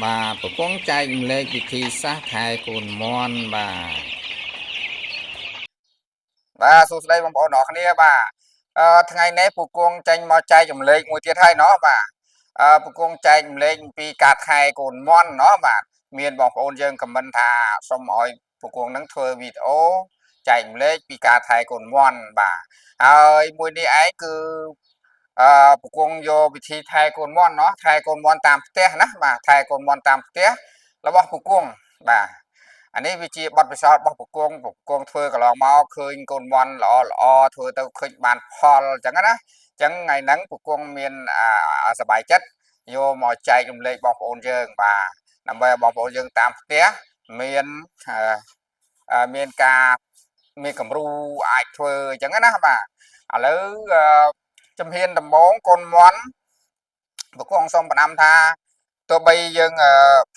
បាទប្រគងចែកម្លែកវិធីសាស្ត្រថែកូនមន់បាទសួស្តីបងប្អូនអរគ្នាបាទថ្ងៃនេះពូគងចេញមកចែកចម្លែកមួយទៀតហើយเนาะបាទពូគងចែកចម្លែកអំពីការថែកូនមន់เนาะបាទមានបងប្អូនយើងខមមិនថាសូមឲ្យពូគងនឹងធ្វើវីដេអូចែកចម្លែកពីការថែកូនមន់បាទហើយមួយនេះឯងគឺពូគងយកវិធីថែកូនមន់เนาะថែកូនមន់តាមផ្ទះណាបាទថែកូនមន់តាមផ្ទះរបស់ពូគងបាទអានេះវាជាបទពិសោធន៍របស់ពូគងធ្វើកន្លងមកឃើញកូនមន់ល្អធ្វើទៅឃើញបានផលអញ្ចឹងណាអញ្ចឹងថ្ងៃហ្នឹងពូគងមានសប្បាយចិត្តយកមកចែករំលែកបងប្អូនយើងបាទដើម្បីឲ្យបងប្អូនយើងតាមផ្ទះមានការមានគំរូអាចធ្វើអញ្ចឹងណាបាទឥឡូវជំហានដំបូងកូនមន់ពូគងសូមផ្ដាំថាទោះបីយើង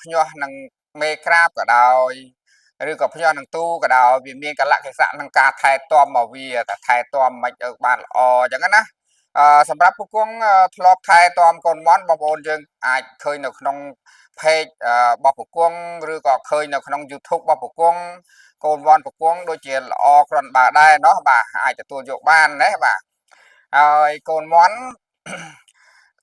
ភ្ញាស់នឹងមេក្រាបក៏ដោយឬក៏ភ្ញាស់នឹងទូក៏ដោយវាមានកលៈទេសៈនឹងការថែទាំមកវាតែថែទាំមិនឲ្យបានល្អអញ្ចឹងណាសម្រាប់ពូគងធ្លាប់ថែទាំកូនមន់បងប្អូនយើងអាចឃើញនៅក្នុង page របស់ពូគងឬក៏ឃើញនៅក្នុង YouTube របស់ពូគងកូនមន់ពូគងដូចជាល្អគ្រាន់បើដែរเนาะបាទអាចទទួលយកបានណាបាទហើយកូនមន់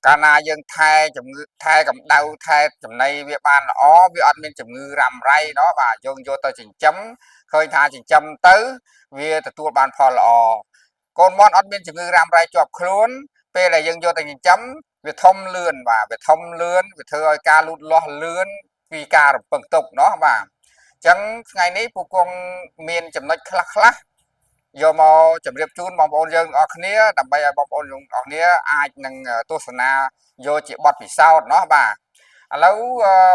កាលណាយើងថែជំងឺថែកម្ដៅថែចំណីវាបានល្អវាអត់មានជំងឺរ៉ាំរ៉ៃเนาะបាទយើងយកទៅចិញ្ចឹមឃើញថាចិញ្ចឹមទៅវាទទួលបានផលល្អកូនមន់អត់មានជំងឺរ៉ាំរ៉ៃជាប់ខ្លួនពេលដែលយើងយកទៅចិញ្ចឹមវាធំលឿនបាទវាធំលឿនវាធ្វើឲ្យការលូតលាស់លឿនពីការរំពឹងទុកเนาะបាទអញ្ចឹងថ្ងៃនេះពូគងមានចំណុចខ្លះយកមកជម្រាបជូនបងប្អូនយើងទាំងអស់គ្នាដើម្បីឲ្យបងប្អូនយើងទាំងអស់គ្នាអាចនឹងទស្សនាយកជាបទពិសោធន៍เนาะបាទឥឡូវ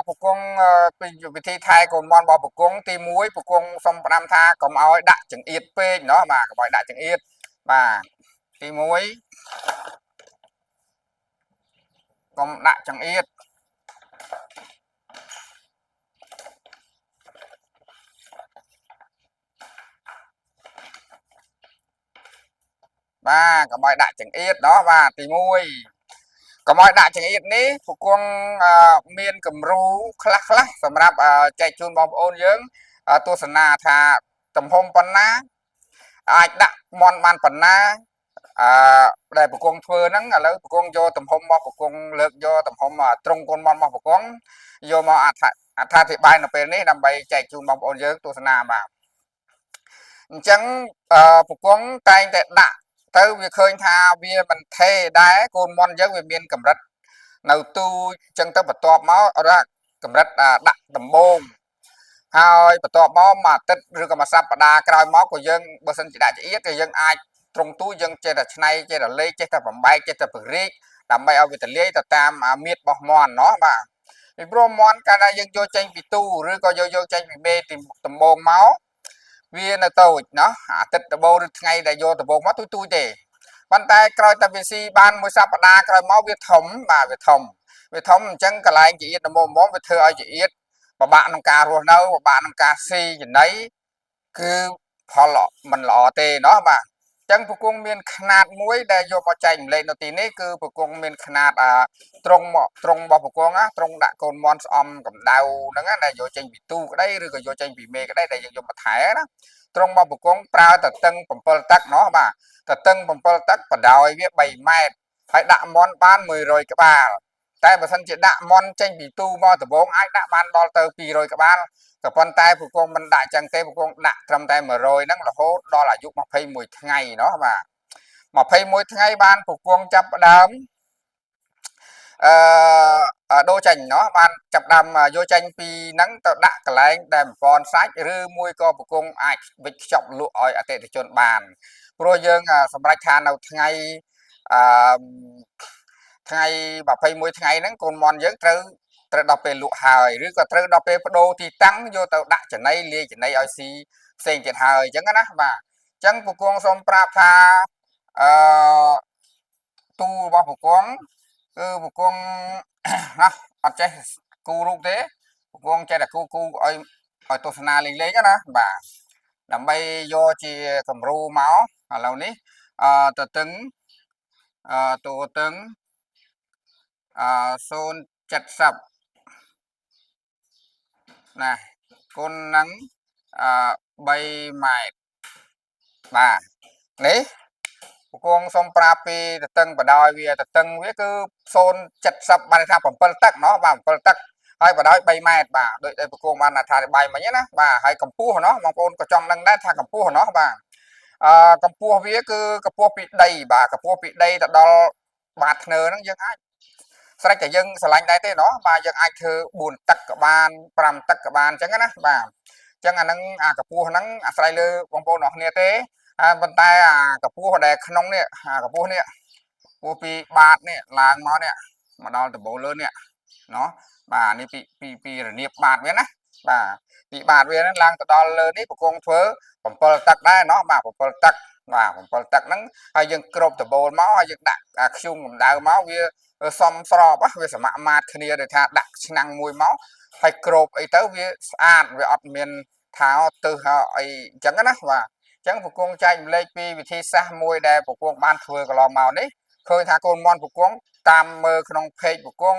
ពូគងពីវិធីថែកូនមន់របស់ពូគងទី1ពូគងសូមផ្ដាំថាកុំឲ្យដាក់ចង្អៀតពេកเนาะបាទកុំឲ្យដាក់ចង្អៀតបាទទី1កុំដាក់ចង្អៀតបាទកុំឲ្យដាក់ចង្អៀតเนาะបាទទី1កុំឲ្យដាក់ចង្អៀតនេះពូគងមានគំរូខ្លះសម្រាប់ចែកជូនបងប្អូនយើងទស្សនាថាទំហំប៉ុណ្ណាអាចដាក់មន់បានប៉ុណ្ណាដែលពូគងធ្វើហ្នឹងឥឡូវពូគងយកទំហំរបស់ពូគងលើកយកទំហំត្រង់កូនមន់របស់ពូគងយកមកអត្ថាធិប្បាយនៅពេលនេះដើម្បីចែកជូនបងប្អូនយើងទស្សនាបាទអញ្ចឹងពូគងតែងតែដាក់ទៅវាឃើញថាវាមិនថេដែរកូនមន់យើងវាមានកម្រិតនៅទូអញ្ចឹងទៅបន្ទាប់មកកម្រិតដាក់ដំបងហើយបន្ទាប់មកមួយអាទិត្យឬក៏មួយសប្តាហ៍ក្រោយមកក៏យើងបើសិនជាដាក់ចង្អៀតក៏យើងអាចត្រង់ទូយើងចេះតែឆ្នៃចេះតែលេខចេះតែបំបែកចេះតែពង្រីកដើម្បីឲ្យវាទលាយទៅតាមមៀតរបស់មន់เนาะបាទពីព្រោះមន់កាលណាយើងយកចេញពីទូឬក៏យកចេញពីមេដំបងមកវានៅតូចเนาะអាទិត្យដំបូងឬថ្ងៃដែលយកដំបូងមកទូចទេប៉ុន្តែក្រោយតែវាស៊ីបានមួយសប្តាហ៍ក្រោយមកវាធំបាទវាធំអញ្ចឹងកន្លែងចង្អៀតដំបូងវាធ្វើឲ្យចង្អៀតពិបាកក្នុងការរស់នៅពិបាកក្នុងការស៊ីចំណីគឺផលមិនល្អទេเนาะបាទអញ្ចឹងពូគងមានຂະຫນាតមួយដែលយកមកចែកម្លែកនៅទីនេះគឺពូគងមានຂະຫນាតត្រង់របស់ពូគងណាត្រង់ដាក់កូនមន់ស្អំកម្ដៅហ្នឹងណាដែលយកចេញពីទូក្តីឬក៏យកចេញពីមេក្តីដែលយើងយកមកថែណាត្រង់របស់ពូគងប្រើតតឹង7ទឹកเนาะបាទតតឹង7ទឹកបដោយវា3ម៉ែត្រហើយដាក់មន់បាន100ក្បាលតែបើសិនជាដាក់មន់ចេញពីទូមកដំបងអាចដាក់បានដល់ទៅ200ក្បាលក៏ប៉ុន្តែពូគងមិនដាក់ចឹងទេពូគងដាក់ត្រឹមតែ100ហ្នឹងរហូតដល់អាយុ21ថ្ងៃเนาะបាទ21ថ្ងៃបានពូគងចាប់ផ្ដើមដូរចេញเนาะបានចាប់ដើមយកចេញពីហ្នឹងទៅដាក់កន្លែងដែលបំពន់សាច់ឬមួយក៏ពូគងអាចវិចខ្ចប់លក់ឲ្យអតិថិជនបានព្រោះយើងសម្រេចថានៅថ្ងៃអឺថ្ងៃ21ថ្ងៃហ្នឹងកូនមន់យើងត្រូវដល់ពេលលក់ហើយឬក៏ត្រូវដល់ពេលបដូរទីតាំងយកទៅដាក់ចំណីលាយចំណីឲ្យស៊ីផ្សេងទៀតហើយអញ្ចឹងណាបាទអញ្ចឹងពូគងសូមប្រាប់ថាអឺទូរបស់ពូគងគឺពូគងណាអត់ចេះគូរូបទេពូគងចេះតែគូឲ្យទស្សនាលេងណាបាទដើម្បីយកជាគំរូមកឥឡូវនេះទៅតឹងតួតឹង070 nè con nắng bay mài bà đấy con xong prapi tầng bà đòi vì tầng với cứ xôn chặt sập bà thang phẩm phân tắc nó bà phân tắc hai bà đòi bay mài bà đợi đây con bà là thà bay mà nhé bà hai cầm pu của nó mong con có trong đang đá thang cầm pu của nó bà cầm pu với cứ cầm pu bị đầy bà cầm pu bị đầy đó bạt nơ nó dân ai sạch cả dân sờ lạnh đây thế nó mà dân ai thơ buồn tắc cả ban pram tắc cả ban chẳng á bà chẳng là nâng cả pu nắng sài lơ bong bóng nó nè thế bên tai cả pu họ đẹp nông nè cả pu nè pu pi bạt nè làng máu nè mà đo từ bộ lớn nè nó bàนี่ปีระเนียบบาทเว้ยนะบ่าปีบาทเว้ยนั้นลางตะดอลเลยนี่ปกงเฟ้อผมเปิดตักได้เนาะบ่าผมเปิดตักบ่าผมเปิดตักนั้นให้ยังกรบตะโบนเมาให้ยังดักชุ่มผมดาวเมาเวียซอมสอบอ่ะเวียสมามาดคืนเดียวท่าดักนั่งมวยเมาให้กรบไอ้เต้าเวียอ่านเวียอดเมียนเท้าตือไอ้จังกันนะว่าจังปกงใจเลยปีวิธีซะมวยได้ปกงบ้านเฟือกลองเมานี่เคยทาโกนมอนปกงตามมือขนมเพจปกง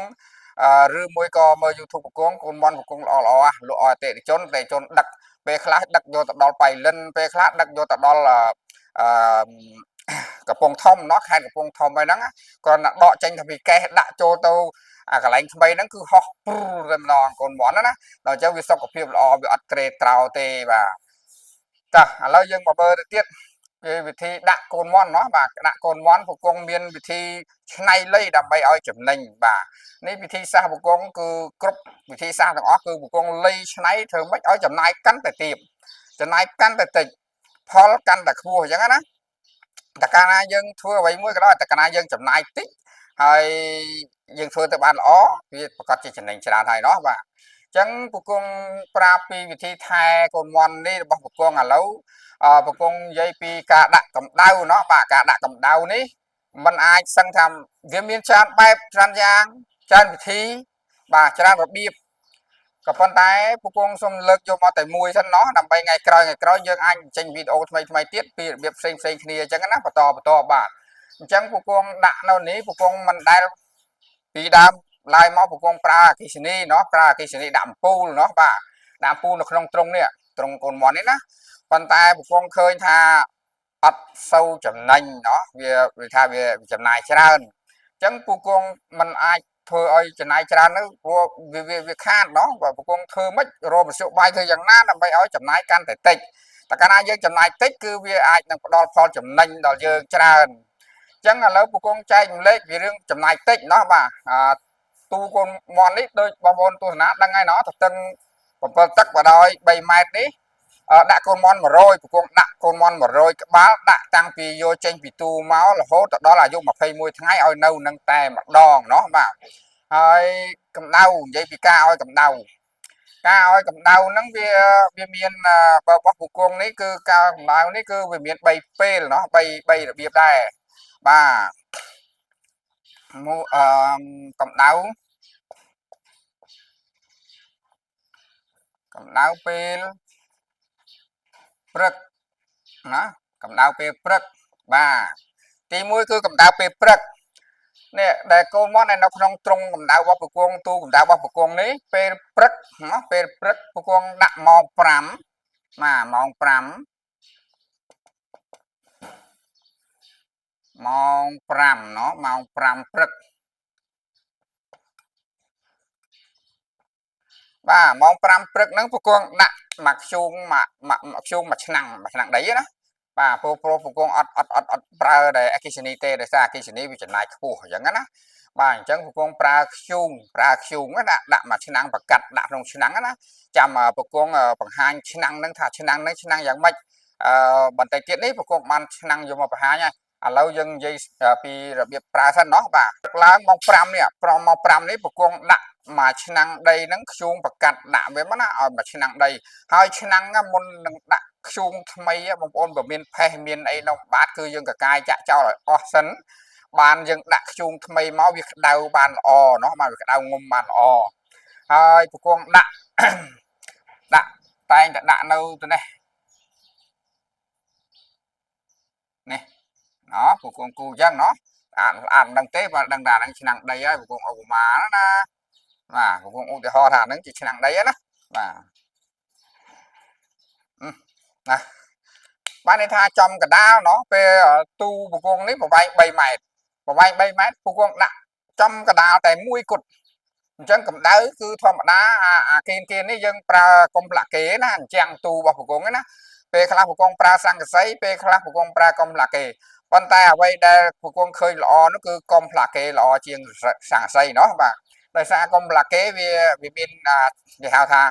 ឬមួយក៏មើល YouTube ប្រគងកូនមន់ប្រគងល្អល្អលក់អតិថិជនតែជនដឹកពេលខ្លះដឹកយកទៅដល់បៃលិនពេលខ្លះដឹកយកទៅដល់អឺកំពង់ធំเนาะខេត្តកំពង់ធំហើយហ្នឹងគាត់ដកចេញទៅពីកេះដាក់ចូលទៅកន្លែងថ្មីហ្នឹងគឺហោះព្រុសតែម្ដងកូនមន់ណាដល់អញ្ចឹងវាសុខភាពល្អវាអត់ក្រេត្រោទេបាទចាឥឡូវយើងមកមើលទៅទៀតគឺវិធីដាក់កូនមន់เนาะបាទដាក់កូនមន់ប្រគងមានវិធីឆ្នៃលៃដើម្បីឲ្យចំណេញបាទនេះវិធីសាស្ត្រប្រគងគឺគ្រប់វិធីសាស្ត្រទាំងអស់គឺប្រគងលៃឆ្នៃធ្វើម៉េចឲ្យចំណាយកាន់តែទាបចំណាយកាន់តែតិចផលកាន់តែខ្ពស់អញ្ចឹងណាតែកាលណាយើងធ្វើអ្វីមួយក៏ដោយតែកាលណាយើងចំណាយតិចហើយយើងធ្វើទៅបានល្អវាប្រកាសជាចំណេញច្រើនហើយเนาะបាទចឹងពគង់ប្រាប់ពីវិធីថែកូនមន់នេះរបស់ពគង់ឥឡូវពគង់និយាយពីការដាក់កម្ដៅเนาะបាទការដាក់កម្ដៅនេះมันអាចសឹងថាវាមានច្រើនបែបច្រើនយ៉ាងច្រើនវិធីបាទច្រើនរបៀបក៏ប៉ុន្តែពគង់សូមលើកយកមកតែមួយសិនเนาะដើម្បីថ្ងៃក្រោយយើងអាចចេញវីដេអូថ្មីទៀតពីរបៀបផ្សេងគ្នាអញ្ចឹងណាបន្តបាទអញ្ចឹងពគង់ដាក់នៅនេះពគង់មិនដែលពីដើមឡើយមកពគង់ប្រើអគ្គិសនីเนาะប្រើអគ្គិសនីដាក់អំពូលเนาะបាទដាក់អំពូលនៅក្នុងទ្រុងនេះទ្រុងកូនមន់នេះណាប៉ុន្តែពគង់ឃើញថាអត់សូវចំណេញเนาะវាថាវាចំណាយច្រើនអញ្ចឹងពគង់មិនអាចធ្វើឲ្យចំណាយច្រើនទៅព្រោះវាខាតเนาะបើពគង់ធ្វើមិនរមធ្យោបាយធ្វើយ៉ាងណាដើម្បីឲ្យចំណាយកាន់តែតិចតែកាលណាយើងចំណាយតិចគឺវាអាចនឹងផ្ដល់ផលចំណេញដល់យើងច្រើនចឹងឥឡូវពគង់ចែកម្លែកពីរឿងចំណាយតិចเนาะបាទទូកូនមន់នេះដូចបងប្អូនទស្សនាដឹងហើយเนาะទៅទឹក7ទឹកបដោយ3ម៉ែត្រនេះដាក់កូនមន់100ពគង់ដាក់កូនមន់100ក្បាលដាក់តាំងពីយកចេញពីទូមករហូតដល់អាយុ21ថ្ងៃឲ្យនៅនឹងតែម្ដងเนาะបាទហើយកម្ដៅនិយាយពីការឲ្យកម្ដៅហ្នឹងវាមានរបស់ពគង់នេះគឺការកម្ដៅនេះគឺវាមាន3ពេលเนาะ3របៀបដែរបាទកម្ដៅពេលព្រឹកណាកម្ដៅពេលព្រឹកបាទទី1គឺកម្ដៅពេលព្រឹកនេះដែលកូនមន់នៅក្នុងទ្រុងកម្ដៅរបស់ពគង់ទូកម្ដៅរបស់ពគង់នេះពេលព្រឹកណាពេលព្រឹកពគង់ដាក់ម៉ោង5ណាម៉ោង5เนาะម៉ោង5ព្រឹកបាទម៉ោង5ព្រឹកហ្នឹងពគង់ដាក់មួយខ្ជូងមួយឆ្នាំងដីណាបាទព្រោះពគង់អត់ប្រើតែអគ្គិសនីទេដោយសារអគ្គិសនីវាចំណាយខ្ពស់អញ្ចឹងណាបាទអញ្ចឹងពគង់ប្រើខ្ជូងណាដាក់មួយឆ្នាំងប្រកាត់ដាក់ក្នុងឆ្នាំងណាចាំពគង់បង្ហាញឆ្នាំងហ្នឹងថាឆ្នាំងហ្នឹងឆ្នាំងយ៉ាងម៉េចបន្តិចទៀតនេះពគង់បានឆ្នាំងយកមកបង្ហាញហើយឥឡូវយើងនិយាយពីរបៀបប្រើសិនเนาะបាទឡើងម៉ោង5នេះម៉ោង5នេះពគង់ដាក់មួយឆ្នាំងដីហ្នឹងខ្ជូងប្រកាត់ដាក់វាមកណាឲ្យមួយឆ្នាំងដីហើយឆ្នាំងមុននឹងដាក់ខ្ជូងថ្មីបងប្អូនបើមានផេះមានអីនៅបាតគឺយើងកកាយចាក់ចោលឲ្យអស់សិនបានយើងដាក់ខ្ជូងថ្មីមកវាក្តៅបានល្អเนาะបាទវាក្តៅងុំបានល្អហើយពគង់ដាក់តែងតែដាក់នៅទៅនេះเนาะពគង់គូអញ្ចឹងเนาะអានដឹងទេបើដឹងថាហ្នឹងឆ្នាំងដីហើយពគង់ឧបមាណាបាទពគង់ឧទាហរណ៍ថាហ្នឹងជាឆ្នាំងដីណា បាទណាបានន័យថាចំកដាលเนาะពេលទូពង្គង់នេះប្រវែង3ម៉ែត្រប្រវែង3ម៉ែត្រពង្គង់ដាក់ចំកដាលតែមួយគត់អញ្ចឹងកម្ដៅគឺធម្មតាអាគៀននេះយើងប្រើកុំផ្លាក់គេណាអញ្ចឹងទូរបស់ពង្គង់ណាពេលខ្លះពង្គង់ប្រើសង្កសីពេលខ្លះពង្គង់ប្រើកុំផ្លាក់គេប៉ុន្តែអ្វីដែលពង្គង់ឃើញល្អនោះគឺកុំផ្លាក់គេល្អជាងសង្កសីเนาะបាទដោយសារកុំផ្លាក់គេវាមានគេហៅថា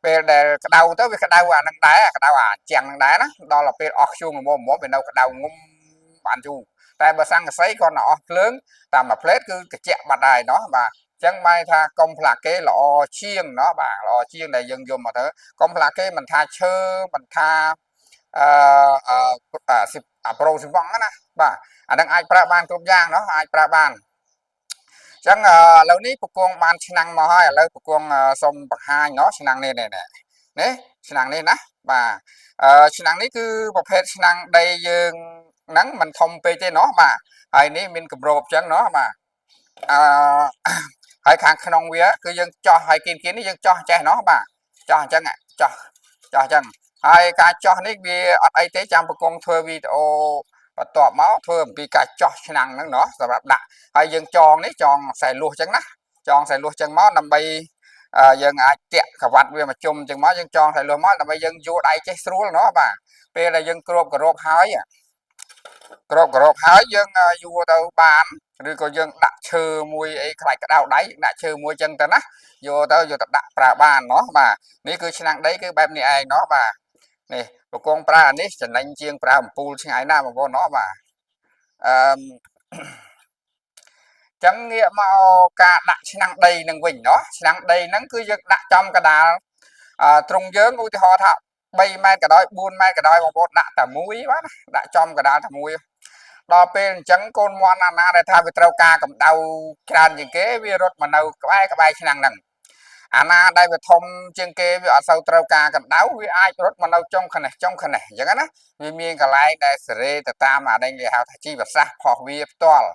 ពេលដែលក្តៅទៅវាក្តៅអានឹងដែរក្តៅអាជាងនឹងដែរណាដល់ពេលអស់ខ្ជូងល្មមវានៅក្តៅងុំបានយូរតែបើសង្កសីគាត់នៅអស់ភ្លើងតាមមួយផ្លេតគឺត្រជាក់បាត់ហើយเนาะបាទចឹងបានថាកុំផ្លាក់គេល្អជាងเนาะបាទល្អជាងដែលយើងយកមកទៅកុំផ្លាក់គេមិនថាឈើមិនថាប្រូស៊ីវ៉ងណាបាទអានឹងអាចប្រើបានគ្រប់យ៉ាងเนาะអាចប្រើបានចឹងឥឡូវនេះពង្គង់បានឆ្នាំងមកហើយឥឡូវពង្គង់សុំបង្ហាញเนาะឆ្នាំងនេះនេះឆ្នាំងនេះណាបាទឆ្នាំងនេះគឺប្រភេទឆ្នាំងដីយើងហ្នឹងមិនធំពេកទេเนาะបាទហើយនេះមានគម្របចឹងเนาะបាទហើយខាងក្នុងវាគឺយើងចោះហើយគៀននេះយើងចោះចេះเนาะបាទចោះអញ្ចឹងចោះអញ្ចឹងហើយការចោះនេះវាអត់អីទេចាំពង្គង់ធ្វើវីដេអូបន្ទាប់មកធ្វើអំពីការចោះឆ្នាំងហ្នឹងเนาะសម្រាប់ដាក់ហើយយើងចងនេះចងខ្សែលួសអញ្ចឹងណាចងខ្សែលួសអញ្ចឹងមកដើម្បីយើងអាចតាក់ក្រវ៉ាត់វាមកជុំអញ្ចឹងមកយើងចងខ្សែលួសមកដើម្បីយើងយកដៃចេះស្រួលเนาะបាទពេលដែលយើងគ្របក្រោបហើយយើងយួរទៅបានឬក៏យើងដាក់ឈើមួយអីខ្លាច់ក្តៅដៃដាក់ឈើមួយចឹងទៅណាយកទៅដាក់ប្រើបានเนาะបាទនេះគឺឆ្នាំងដីគឺបែបនេះឯងเนาะបាទនេះបង្គង់ប្រើអានេះចំណេញជាងប្រើអំពូលឆ្ងាយណាស់បងប្អូនเนาะបាទចឹងងាកមកការដាក់ឆ្នាំងដីនឹងវិញเนาะឆ្នាំងដីហ្នឹងគឺយើងដាក់ចំកដាលត្រង់យើងឧទាហរណ៍ថា3ម៉ែត្រក៏ដោយ4ម៉ែត្រក៏ដោយបងប្អូនដាក់តែមួយបាទដាក់ចំកដាលតែមួយដល់ពេលអញ្ចឹងកូនមាន់ណាដែលថាវាត្រូវការកម្ដៅច្រើនជាងគេវារត់មកនៅក្បែរឆ្នាំងហ្នឹងអាណាដែលវាធំជាងគេវាអត់សូវត្រូវការកម្ដៅវាអាចរត់មកនៅចុងខ្នេះអញ្ចឹងណាវាមានកន្លែងដែលសេរីទៅតាមអានេះគេហៅថាជីវសាស្ត្រខុសវាផ្ទាល់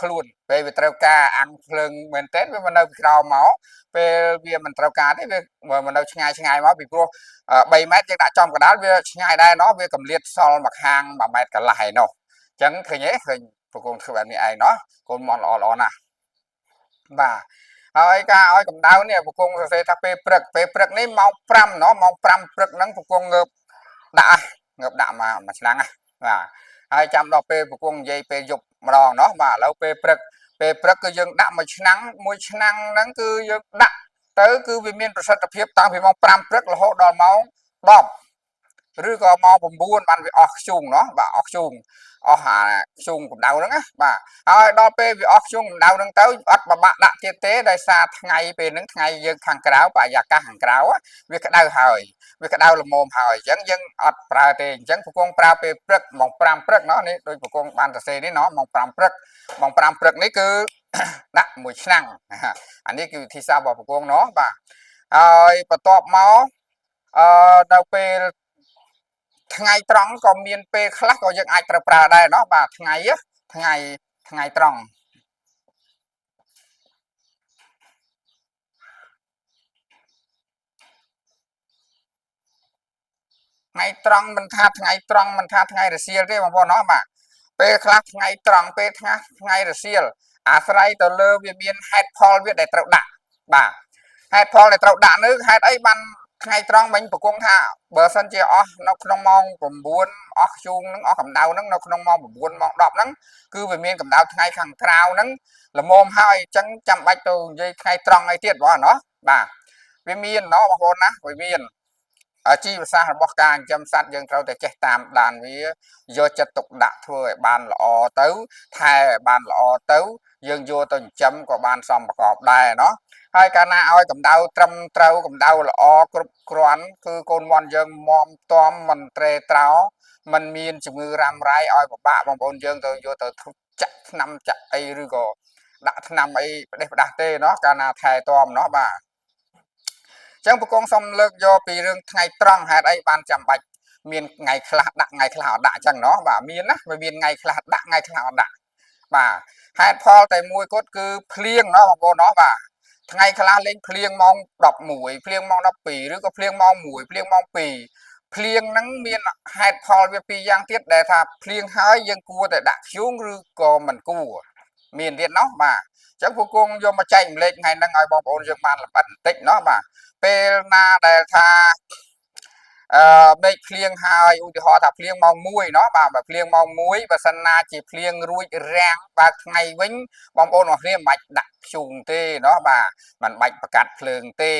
ខ្លួនពេលវាត្រូវការអាំងភ្លើងមែនទែនវាមកនៅពីក្រោមមកពេលវាមិនត្រូវការទេវាមកនៅឆ្ងាយមកពីព្រោះ3ម៉ែត្រយើងដាក់ចំកណ្ដាលវាឆ្ងាយដែរเนาะវាកម្លាតសល់មកខាង1ម៉ែត្រកន្លះឯណោះអញ្ចឹងឃើញទេឃើញប្រគងធ្វើបែបនេះឯងเนาะកូនមន់ល្អណាស់បាទហើយការឲ្យកម្ដៅនេះប្រគងសរសេរថាពេលព្រឹកនេះម៉ោង5เนาะម៉ោង5ព្រឹកហ្នឹងប្រគងងើបដាក់មកឆ្នាំងណាបាទហើយចាំដល់ពេលប្រគងនិយាយពេលយប់ម្ដងเนาะបាទឥឡូវពេលព្រឹកគឺយើងដាក់មួយឆ្នាំងហ្នឹងគឺយើងដាក់ទៅគឺវាមានប្រសិទ្ធភាពតាំងពីម៉ោង5ព្រឹករហូតដល់ម៉ោង10ឬក៏ម៉ោង9បានវាអស់ខ្ជូងเนาะបាទអស់ខ្ជូងអស់អាខ្ជូងកម្ដៅហ្នឹងណាបាទហើយដល់ពេលវាអស់ខ្ជូងកម្ដៅហ្នឹងទៅអត់បបាក់ដាក់ទៀតទេដោយសារថ្ងៃពេលហ្នឹងថ្ងៃយើងខាងក្រៅបរិយាកាសខាងក្រៅវាក្ដៅហើយវាក្ដៅល្មមហើយអញ្ចឹងយើងអត់ប្រើទេអញ្ចឹងប្រគងប្រើពេលព្រឹកម៉ោង5ព្រឹកเนาะនេះដូចប្រគងបានសរសេរនេះเนาะម៉ោង5ព្រឹកនេះគឺដាក់មួយឆ្នាំងអានេះគឺវិធីសាស្ត្ររបស់ប្រគងเนาะបាទហើយបន្ទាប់មកដល់ពេលថ្ងៃត្រង់ក៏មានពេលខ្លះក៏យើងអាចប្រើដែរเนาะបាទថ្ងៃត្រង់មិនថាថ្ងៃរសៀលទេបងប្អូនเนาะបាទពេលខ្លះថ្ងៃត្រង់ពេលថ្ងៃរសៀលអាស្រ័យទៅលើវាមានហេតុផលវាដែលត្រូវដាក់បាទហេតុផលដែលត្រូវដាក់នោះហេតុអីបានថ្ងៃត្រង់មិញប្រគងថាបើសិនជាអស់នៅក្នុងម៉ោង9អស់ខ្ជូងនឹងអស់កម្ដៅនឹងនៅក្នុងម៉ោង9ម៉ោង10ហ្នឹងគឺវាមានកម្ដៅថ្ងៃខាងក្រៅហ្នឹងល្មមហើយអញ្ចឹងចាំបាច់ទៅនិយាយថ្ងៃត្រង់អីទៀតបងเนาะបាទវាមានเนาะបងប្អូនណាវាមានជីវសាស្ត្ររបស់ការចិញ្ចឹមសត្វយើងត្រូវតែចេះតាមដានវាយកចិត្តទុកដាក់ធ្វើឲ្យបានល្អទៅថែឲ្យបានល្អទៅយើងយកទៅចិញ្ចឹមក៏បានសមប្រកបដែរเนาะហើយកាលណាឲ្យកម្ដៅត្រឹមត្រូវកម្ដៅល្អគ្រប់គ្រាន់គឺកូនមាន់យើងមាំទាំមិនត្រេត្រោมันមានជំងឺរ៉ាំរ៉ៃឲ្យពិបាកបងប្អូនយើងទៅយកទៅចាក់ថ្នាំចាក់អីឬក៏ដាក់ថ្នាំអីផ្ដេសផ្ដាស់ទេเนาะកាលណាថែទាំเนาะបាទចឹងប្រគងសុំលើកយកពីរឿងថ្ងៃត្រង់ហេតុអីបានចាំបាច់មានថ្ងៃខ្លះដាក់ថ្ងៃខ្លះអត់ដាក់ចឹងเนาะបាទមានណាវាមានថ្ងៃខ្លះដាក់ថ្ងៃខ្លះអត់ដាក់បាទហេតុផលតែមួយគត់គឺភ្លៀងเนาะបងប្អូនเนาะបាទ ថ្ងៃខ្លះលេងភ្លៀងម៉ោង11ភ្លៀងម៉ោង12ឬក៏ភ្លៀងម៉ោង1ភ្លៀងម៉ោង2ភ្លៀងហ្នឹងមានហេតុផលវាពីរយ៉ាងទៀតដែលថាភ្លៀងហើយយើងគួរតែដាក់ធ្យូងឬក៏មិនគួរមានទៀតណោះបាទអញ្ចឹងពួកគង់យកមកចែកម្លែកថ្ងៃហ្នឹងឲ្យបងប្អូនយើងបានលម្អិតបន្តិចណោះបាទពេលណាដែលថាមេឃភ្លៀងហើយឧទាហរណ៍ថាភ្លៀងម៉ោង1เนาะបាទបើភ្លៀងម៉ោង1បើសិនណាជាភ្លៀងរួចរាំងបើថ្ងៃវិញបងប្អូនអរគ្នាមិនបាច់ដាក់ធ្យូងទេเนาะបាទមិនបាច់បកាត់ភ្លើងទេ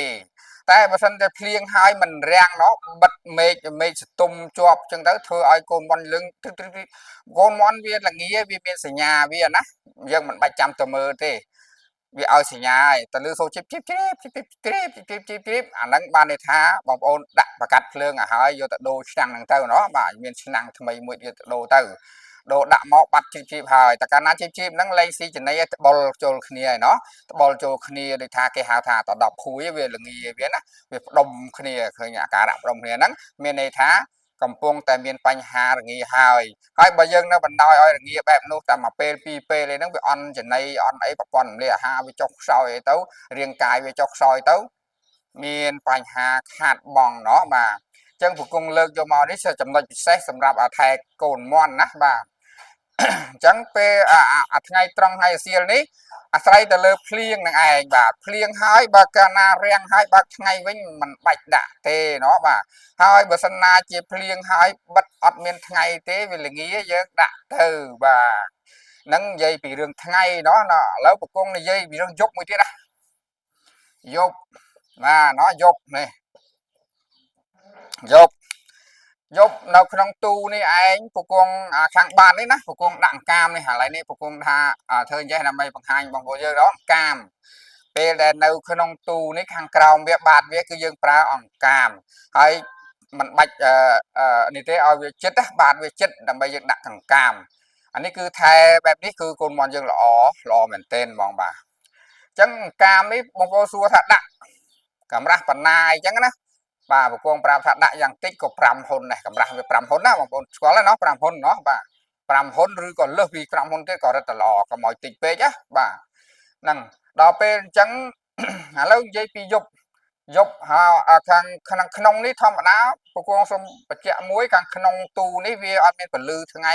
តែបើសិនតែភ្លៀងហើយមិនរាំងเนาะបិទមេឃស្ទុំជាប់ចឹងទៅធ្វើឲ្យកូនមន់លឹងកូនមន់វាល្ងាវាមានសញ្ញាវាណាយើងមិនបាច់ចាំទៅមើលទេវាឲ្យសញ្ញាហើយទៅលើសូរជីបអាហ្នឹងបានន័យថាបងប្អូនដាក់បកាត់ភ្លើងឲ្យហើយយកទៅដូរឆ្នាំងហ្នឹងទៅเนาะបាទមានឆ្នាំងថ្មីមួយទៀតដូរទៅដូរដាក់មកបាត់ជីបហើយតែកាលណាជីបហ្នឹងលែងស៊ីចំណីឲ្យត្បុលចូលគ្នាហើយเนาะត្បុលចូលគ្នាដូចថាគេហៅថាត10ភួយវាល្ងាវាណាវាផ្ដុំគ្នាឃើញអាការៈផ្ដុំគ្នាហ្នឹងមានន័យថាកំពុងតែមានបញ្ហារងាហើយបើយើងនៅបណ្ដោយឲ្យរងាបែបនោះតែមួយពេលពីរពេលអីហ្នឹងវាអន់ចំណីអន់អីប្រព័ន្ធរំលាយអាហារវាចុះខ្សោយអីទៅរាងកាយវាចុះខ្សោយទៅមានបញ្ហាខាតបង់เนาะបាទអញ្ចឹងប្រគង់លើកយកមកនេះជាចំណុចពិសេសសម្រាប់ថែកូនមន់ណាបាទអញ្ចឹងពេលថ្ងៃត្រង់ថ្ងៃសៀលនេះអាស្រ័យទៅលើភ្លៀងនឹងឯងបាទភ្លៀងហើយបើកាលណារាំងហើយបើថ្ងៃវិញមិនបាច់ដាក់ទេเนาะបាទហើយបើសិនណាជាភ្លៀងហើយបិទអត់មានថ្ងៃទេវាល្ងាយើងដាក់ទៅបាទនឹងនិយាយពីរឿងថ្ងៃเนาะឥឡូវប្រគង់និយាយពីរឿងយប់មួយទៀតណាយប់បាទเนาะយប់នេះយប់នៅក្នុងទូនេះឯងពគង់ខាងបាននេះណាពគង់ដាក់អង្កាមនេះឥឡូវនេះពគង់ថាធ្វើអញ្ចេះដើម្បីបង្ហាញបងប្អូនយើងដល់អង្កាមពេលដែលនៅក្នុងទូនេះខាងក្រោមវាបាតវាគឺយើងប្រើអង្កាមហើយមិនបាច់នេះទេឲ្យវាចិត្តបាតវាចិត្តដើម្បីយើងដាក់អង្កាមអានេះគឺថែបែបនេះគឺកូនមន់យើងល្អមែនទែនហ្មងបាទអញ្ចឹងអង្កាមនេះបងប្អូនសួរថាដាក់កម្រាស់បណ្ណាអញ្ចឹងណាបាទប្រគងប្រាប់ថាដាក់យ៉ាងតិចក៏5ហ៊ុនដែរកម្រាស់វា5ហ៊ុនណាបងប្អូនស្គាល់ហើយเนาะ5ហ៊ុនเนาะបាទ5ហ៊ុនឬក៏លើសពី5ហ៊ុនទៀតក៏រឹតតែល្អកុំឲ្យតិចពេកណាបាទហ្នឹងដល់ពេលអញ្ចឹងឥឡូវនិយាយពីយប់ខាងក្នុងនេះធម្មតាប្រគងសូមបញ្ជាក់មួយខាងក្នុងទូនេះវាអត់មានពលឺថ្ងៃ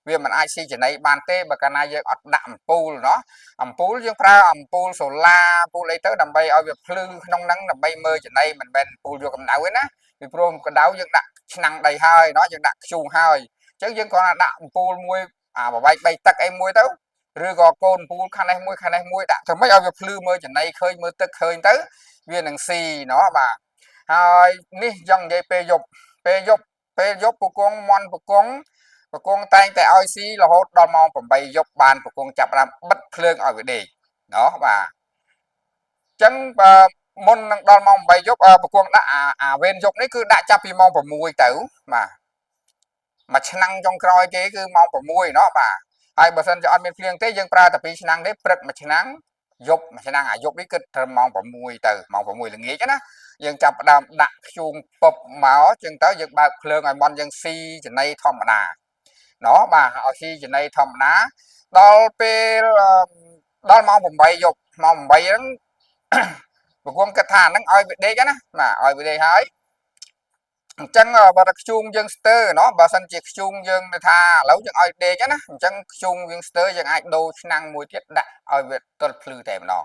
វាមិនអាចស៊ីចំណីបានទេបើកាលណាយើងអត់ដាក់អំពូលเนาะអំពូលយើងប្រើអំពូលសូឡាអំពូលអីទៅដើម្បីឲ្យវាភ្លឺក្នុងហ្នឹងដើម្បីមើលចំណីមិនមែនអំពូលយកកម្ដៅទេណាពីព្រោះកម្ដៅយើងដាក់ឆ្នាំងដីហើយเนาะយើងដាក់ធ្យូងហើយអញ្ចឹងយើងគ្រាន់តែដាក់អំពូលមួយបបែក3ទឹកអីមួយទៅឬក៏កូនអំពូលខាងនេះមួយដាក់ធ្វើម៉េចឲ្យវាភ្លឺមើលចំណីឃើញមើលទឹកឃើញទៅវានឹងស៊ីเนาะបាទហើយនេះយ៉ាងនិយាយពេលយប់ពគង់មន់ពគង់តែងតែឲ្យស៊ីរហូតដល់ម៉ោង8យប់បានពគង់ចាប់ដើមបិទភ្លើងឲ្យវាដេកเนาะបាទអញ្ចឹងមុននឹងដល់ម៉ោង8យប់ពគង់ដាក់វេនយប់នេះគឺដាក់ចាប់ពីម៉ោង6ទៅបាទមួយឆ្នាំងចុងក្រោយគេគឺម៉ោង6เนาะបាទហើយបើសិនជាអត់មានភ្លៀងទេយើងប្រើតែ2ឆ្នាំងទេព្រឹកមួយឆ្នាំងយប់មួយឆ្នាំងយប់នេះគឺត្រឹមម៉ោង6ទៅម៉ោង6ល្ងាចណាយើងចាប់ផ្ដើមដាក់ធ្យូងពប់មកចឹងទៅយើងបើកភ្លើងឲ្យមន់យើងស៊ីចំណីធម្មតាเนาะបាទឲ្យស៊ីចំណីធម្មតាដល់ពេលដល់ម៉ោង8យប់ម៉ោង8ហ្នឹងប្រគំគិតថាហ្នឹងឲ្យវាដេកណាបាទឲ្យវាដេកហើយអញ្ចឹងបើតែខ្ជូងយើងស្ទើเนาะបើសិនជាខ្ជូងយើងថាឥឡូវយើងឲ្យដេកណាអញ្ចឹងខ្ជូងយើងស្ទើយើងអាចដូរឆ្នាំងមួយទៀតដាក់ឲ្យវាទល់ភ្លឺតែម្ដង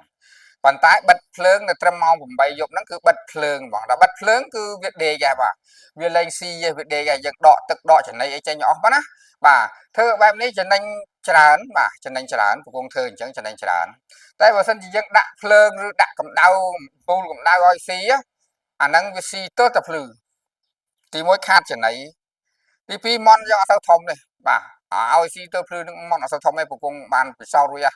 ប៉ុន្តែបិទភ្លើងនៅត្រឹមម៉ោង8យប់ហ្នឹងគឺបិទភ្លើងហ្មងដល់បិទភ្លើងគឺវាដេកហើយបាទវាលែងស៊ីវាដេកហើយយើងដកទឹកដកចំណីអីចេញអស់បាទណាបាទធ្វើបែបនេះចំណេញច្រើនបាទចំណេញច្រើនពងធ្វើអញ្ចឹងចំណេញច្រើនតែបើសិនជាយើងដាក់ភ្លើងឬដាក់កម្ដៅពូលកម្ដៅឲ្យស៊ីអាហ្នឹងវាស៊ីទើសតែភ្លឺទី1ខាតចំណីទី2មន់យើងអត់ទៅធំទេបាទឲ្យស៊ីទៅភ្លឺនឹងមន់អត់ទៅធំទេពងបានពិសោធន៍រួច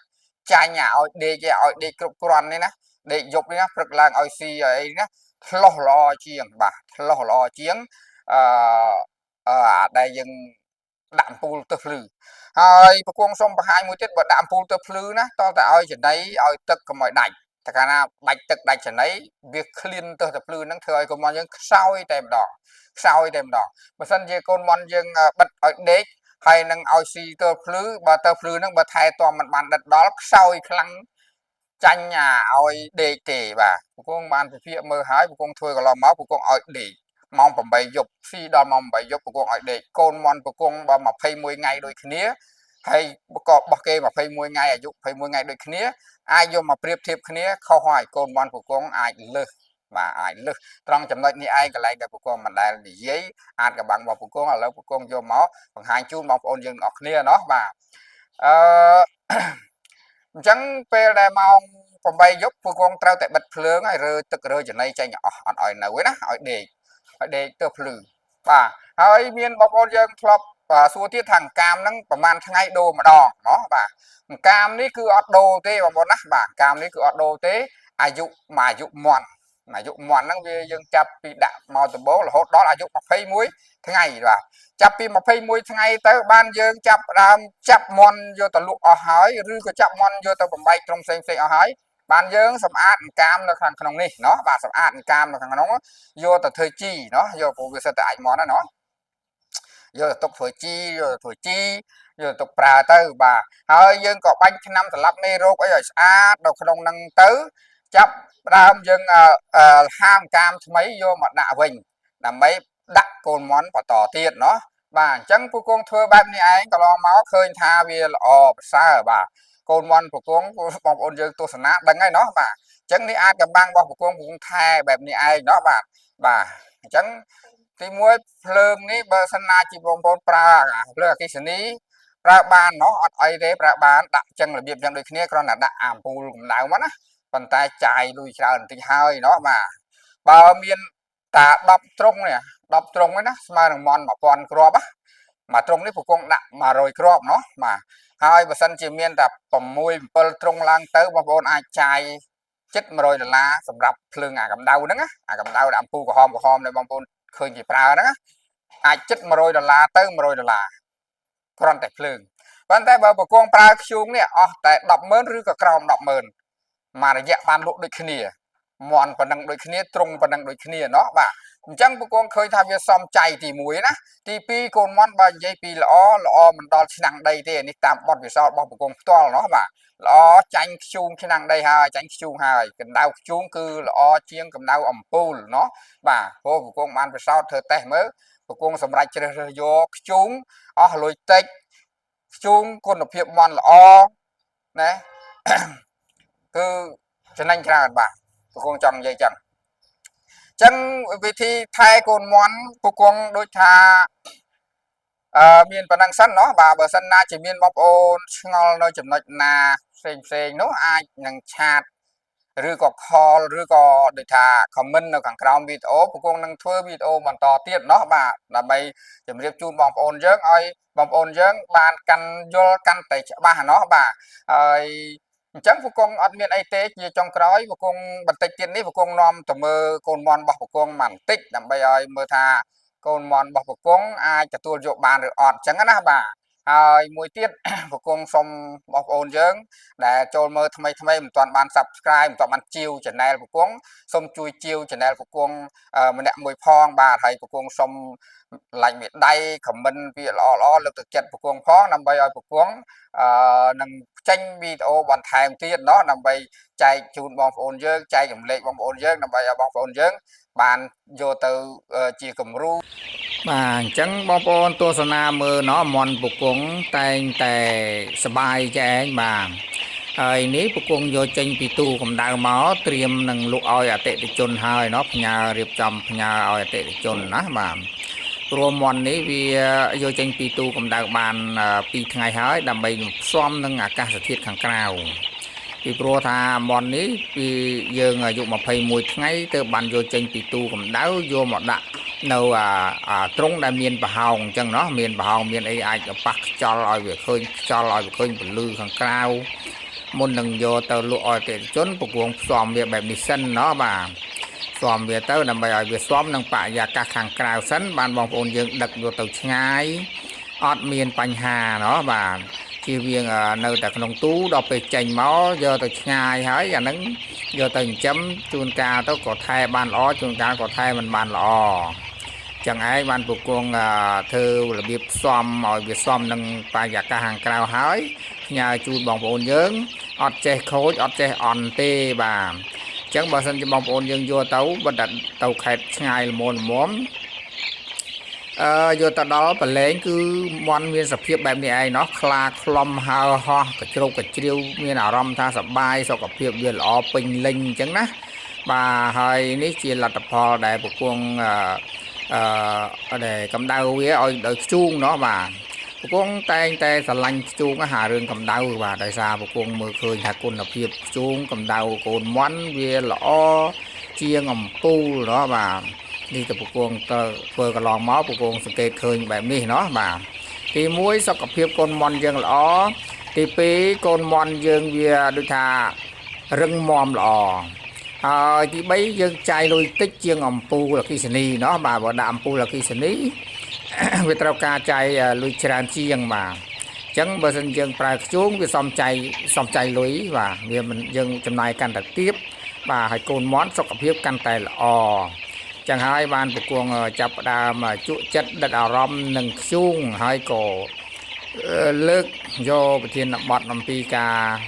ចាញ់ឲ្យដេកគ្រប់គ្រាន់នេះណាដេកយប់នេះណាព្រឹកឡើងឲ្យស៊ីអីណាឆ្លោះល្អជាងបាទឆ្លោះល្អជាងដែលយើងដាក់អំពូលទៅភ្លឺហើយពងសុំបង្ហាញមួយទៀតបើដាក់អំពូលទៅភ្លឺណាតើតែឲ្យចំណីឲ្យទឹកកុំឲ្យដាច់តែកាលណាបាច់ទឹកដាច់ចំណីវាឃ្លានទៅតែភ្លឺហ្នឹងធ្វើឲ្យកូនមន់យើងខ្សោយតែម្ដងបើសិនជាកូនមន់យើងបិទឲ្យដេកហើយនឹងឲ្យស៊ីទៅភ្លឺបើទៅភ្លឺហ្នឹងបើថែទាំមិនបានដិតដល់ខ្សោយខ្លាំង ចាញ់ឲ្យដេកទេបាទពូកងបានពិភាក្សាមើលហើយពូកងធ្វើកន្លងមកពូកងឲ្យដេកម៉ោង8យប់ស៊ីដល់ម៉ោង8យប់ពូកងឲ្យដេកកូនមន់ពូកងបើ21ថ្ងៃដូចគ្នាហើយក៏បោះគេ21ថ្ងៃអាយុ21ថ្ងៃដូចគ្នាអាចយកមកប្រៀបធៀបគ្នាខុសហើយកូនមន់ពូកងអាចលើសបាទអាចលើសត្រង់ចំណុចនេះឯងកន្លែងដែលពូកងមិនដែលនិយាយអាចកបាំងរបស់ពូកងឥឡូវពូកងយកមកបង្ហាញជូនបងប្អូនយើងទាំងអស់គ្នាเนาะបាទអឺអញ្ចឹងពេលដែលម៉ោង8យប់ពូកងត្រូវតែបិទភ្លើងហើយរើទឹករើចំណីចេញអស់អត់ឲ្យនៅទេណាឲ្យដេកទៅភ្លឺបាទហើយមានបងប្អូនយើងធ្លាប់សួរទៀតថាកាមហ្នឹងប្រហែលថ្ងៃដូរម្ដងเนาะបាទកាមនេះគឺអត់ដូរទេបងប្អូនណាបាទកាមនេះគឺអត់ដូរទេអាយុមន់ហ្នឹងវាយើងចាប់ពីដាក់មកដំបូងរហូតដល់អាយុ21ថ្ងៃបាទចាប់ពី21ថ្ងៃទៅបានយើងចាប់ដើមចាប់មន់យកទៅលក់អស់ហើយឬក៏ចាប់មន់យកទៅបំបែកត្រង់ផ្សេងអស់ហើយបានយើងសម្អាតអង្កាមនៅខាងក្នុងនេះเนาะបាទសម្អាតអង្កាមនៅខាងក្នុងយកទៅធ្វើជីเนาะយកព្រោះវាសិតតែអាចមន់ណាเนาะយកទៅទុកធ្វើជីយកទៅប្រើទៅបាទហើយយើងក៏បាញ់ថ្នាំសម្លាប់មេរោគអីឲ្យស្អាតនៅក្នុងហ្នឹងទៅចាប់ដើមយើងហាមកាមថ្មីយកមកដាក់វិញដើម្បីដាក់កូនមន់បន្តទៀតเนาะបាទអញ្ចឹងពូកងធ្វើបែបនេះឯងកន្លងមកឃើញថាវាល្អប្រសើរបាទកូនមន់ពូកងបងប្អូនយើងទស្សនាដឹងហើយเนาะបាទអញ្ចឹងនេះអាចកំបាំងរបស់ពូកងថែបែបនេះឯងเนาะបាទអញ្ចឹងទី1ភ្លើងនេះបើសិនណាជាបងប្អូនប្រើភ្លើងអគ្គិសនីប្រើបានเนาะអត់អីទេប្រើបានដាក់ចឹងរបៀបចឹងដូចគ្នាគ្រាន់តែដាក់អាំពូលកម្ដៅមកណាប៉ុន្តែចាយលុយច្រើនបន្តិចហើយเนาะបាទបើមានតា10ត្រង់នេះ10ត្រង់ហ្នឹងណាស្មើនឹងមន់1000គ្រាប់ណាមួយត្រង់នេះពូកងដាក់100គ្រាប់เนาะបាទហើយបើសិនជាមានតែ6 7ត្រង់ឡើងទៅបងប្អូនអាចចាយជិត$100សម្រាប់ភ្លើងអាកម្ដៅហ្នឹងណាអាកម្ដៅដាក់អាំពូលក្រហមដែលបងប្អូនឃើញគេប្រើហ្នឹងអាចជិត$100ទៅ$100គ្រាន់តែភ្លើងប៉ុន្តែបើពូកងប្រើធ្យូងនេះអស់តែ100000ឬក៏ក្រោម100000មួយរយៈបានលក់ដូចគ្នាមន់ប៉ុណ្ណឹងដូចគ្នាត្រង់ប៉ុណ្ណឹងដូចគ្នាเนาะបាទអញ្ចឹងពូកងឃើញថាវាសមចៃទី1ណាទី2កូនមន់បើនិយាយពីល្អមិនដល់ឆ្នាំងដីទេនេះតាមបទពិសោធន៍របស់ពូកងផ្ទាល់เนาะបាទល្អចាញ់ខ្ជូងឆ្នាំងដីហើយចាញ់ខ្ជូងហើយកម្ដៅខ្ជូងគឺល្អជាងកម្ដៅអំពូលเนาะបាទព្រោះពូកងបានពិសោធន៍ធ្វើតេស្តមើលពូកងសម្រាប់ជ្រើសរើសយកខ្ជូងអស់លុយតិចខ្ជូងគុណភាពមន់ល្អណាគឺចំណេញច្រើនបាទពូកងចង់និយាយចឹងចឹងវិធីថែកូនមន់ពូកងដូចថាមានប៉ុណ្ណឹងសិនเนาะបាទបើសិនណាជាមានបងប្អូនឆ្ងល់នៅចំណុចណាផ្សេងនោះអាចនឹងឆាតឬក៏ call ឬក៏ដូចថា comment នៅខាងក្រោមវីដេអូពូកងនឹងធ្វើវីដេអូបន្តទៀតเนาะបាទដើម្បីជម្រាបជូនបងប្អូនយើងឲ្យបងប្អូនយើងបានកាន់យល់កាន់តែច្បាស់เนาะបាទហើយអញ្ចឹងពូកងអត់មានអីទេជាចុងក្រោយពូកងបន្តិចទៀតនេះពូកងនាំទៅមើលកូនមន់របស់ពូកងបន្តិចដើម្បីឲ្យមើលថាកូនមន់របស់ពូកងអាចទទួលយកបានឬអត់អញ្ចឹងណាបាទហើយមួយទៀតពូកងសូមបងប្អូនយើងដែលចូលមើលថ្មីមិនទាន់បាន Subscribe មិនទាន់បានជាវ Channel ពូកងសូមជួយជាវ Channel ពូកងម្នាក់មួយផងបាទហើយពូកងសូម like មេដៃ comment វាល្អលើកទឹកចិត្តពូកងផងដើម្បីឲ្យពូកងនឹងចេញវីដេអូបន្ថែមទៀតเนาะដើម្បីចែកជូនបងប្អូនយើងចែករំលែកបងប្អូនយើងដើម្បីឲ្យបងប្អូនយើងបានយកទៅជាគំរូបាទអញ្ចឹងបងប្អូនទស្សនាមើលเนาะមន់ពូកងតែងតែសបាយចែងបាទហើយនេះពូកងយកចេញពីទូកម្ដៅមកត្រៀមនឹងលក់ឲ្យអតិថិជនហើយเนาะផ្ញើរៀបចំផ្ញើឲ្យអតិថិជនណាបាទព្រោះមន់នេះវាយកចេញពីទូកម្ដៅបាន2ថ្ងៃហើយដើម្បីផ្សំនឹងអាកាសធាតុខាងក្រៅពីព្រោះថាមន់នេះពីយើងអាយុ21ថ្ងៃទៅបានយកចេញពីទូកម្ដៅយកមកដាក់នៅត្រង់ដែលមានប្រហោងអញ្ចឹងเนาะមានប្រហោងមានអីអាចប៉ះខ្យល់ឲ្យវាឃើញខ្យល់ឲ្យវាឃើញពន្លឺខាងក្រៅមុននឹងយកទៅលក់ឲ្យអតិថិជនពូកងផ្សំវាបែបនេះសិនเนาะបាទផ្សំវាទៅដើម្បីឲ្យវាស្មនឹងបរិយាកាសខាងក្រៅសិនបានបងប្អូនយើងដឹកយកទៅឆ្ងាយអត់មានបញ្ហាเนาะបាទជៀសវាងនៅតែក្នុងទូដល់ពេលចេញមកយកទៅឆ្ងាយហើយអាហ្នឹងយកទៅចិញ្ចឹមជួនកាលទៅក៏ថែបានល្អជួនកាលក៏ថែមិនបានល្អចឹងឯងបានពូកងធ្វើរបៀបផ្សំឲ្យវាសមនឹងបរិយាកាសខាងក្រៅហើយផ្ញើជូនបងប្អូនយើង อดเจโคดอดเจอ่อนเตบ่าจังบ่สันจะบองโอนยังโยเต้าบัดเต้าไข่ง่ายละมนม้อมโยตดอลปะเลงคือมันมีสภาพแบบนี้ไอ้เนาะคลาคลอมฮาฮอกระโจกกระเจียวมีอารมณ์ทางสบายสกับเพียบเดือดออปิงลิงจังนะบ่าให้นี่เชียร์ลัดพอได้ปกวงđể cầm đau với ôi đợi chuông nó mà con tay tay sờ lanh chuông cái hà rừng cầm đau và đại sa một con mưa khơi hạt con là phiệp chuông cầm đau con món về lõ chia ngầm pu đó mà đi từ một con vừa cái lò máu một con sự kê khơiแบบนี้nó mà thì muối sau gặp phiệp con món dương lõ thì pí con món dương về đôi thà rừng mòm lò thì bấy dân trai lôi tích chiêng ẩm pu là khi sini nó mà bỏ đạm pu là khi sini về trao ca trai lôi tràn chiêng mà chẳng bờ dân dân prai xuống về xong chay lối và vì mình dân trong này can đặc tiếp và hai côn món sọc cặp hiếp can tài là chẳng hai ban của cuồng chập đà mà chuột chất đặt ảo rom nâng xuống hai cổ lực do thiên bọt nằm pi ca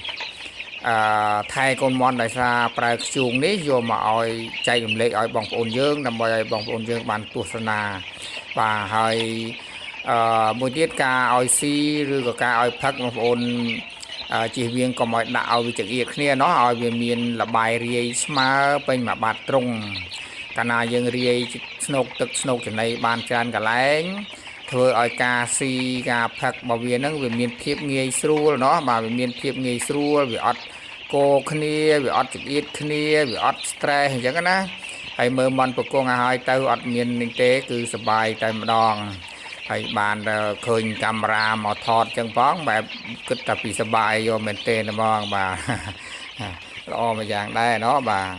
thay con món đại sa prai chuông ní vô mà oi chạy cầm lệ oi bong ôn dương nằm bòi bong ôn dương bàn tu sana và hơi một tiết ca oi si rồi ca oi phật bong ôn chỉ viên còn mọi đạo vì chữ yết kia nó oi về miền là bài riêng mà bên mà bát trung cana dương riêng snok tức snok trên này bàn tràn cả láng thôi oi ca si ca phật bảo viên nó về miền thiệp nghề sưu nó mà về miền thiệp nghề sưu về ọt cô khnia về ọt chữ yết khnia về ọt stress chẳng cái na hay mơ mòn của cô hai tao ọt miền kinh tế cứสบายใจมาดองhay bàn khơi camera mà thọt chân phóngแบบcứ tập bị สบาย vô mình tên là mong bà lo mà dạng đây nó bà